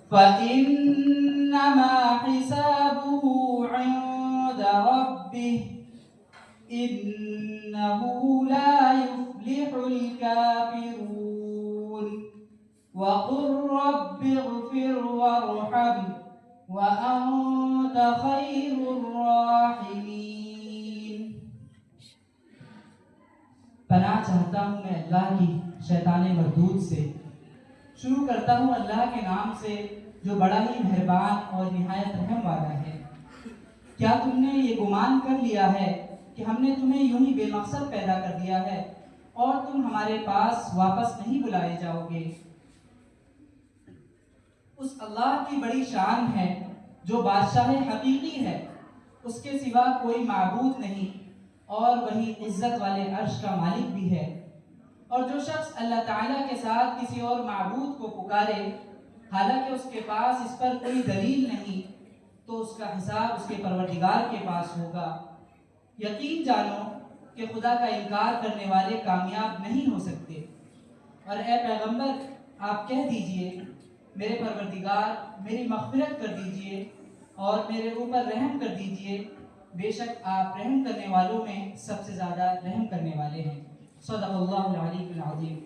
فإنما حسابه عند ربه إنه لا يفلح الكافرون وقل رب اغفر وارحم وأنت خير الراحمين۔ پناہ چاہتا ہوں میں اللہ کی شیطان مردود سے۔ شروع کرتا ہوں اللہ کے نام سے جو بڑا ہی مہربان اور نہایت رحم والا ہے۔ کیا تم نے یہ گمان کر لیا ہے کہ ہم نے تمہیں یوں ہی بے مقصد پیدا کر دیا ہے اور تم ہمارے پاس واپس نہیں بلائے جاؤ گے؟ اس اللہ کی بڑی شان ہے جو بادشاہ حقیقی ہے، اس کے سوا کوئی معبود نہیں اور وہی عزت والے عرش کا مالک بھی ہے۔ اور جو شخص اللہ تعالیٰ کے ساتھ کسی اور معبود کو پکارے حالانکہ اس کے پاس اس پر کوئی دلیل نہیں، تو اس کا حساب اس کے پروردگار کے پاس ہوگا۔ یقین جانو کہ خدا کا انکار کرنے والے کامیاب نہیں ہو سکتے۔ اور اے پیغمبر آپ کہہ دیجئے میرے پروردگار میری مغفرت کر دیجئے اور میرے اوپر رحم کر دیجئے، بے شک آپ رحم کرنے والوں میں سب سے زیادہ رحم کرنے والے ہیں۔ صدق اللہ العلی العظیم۔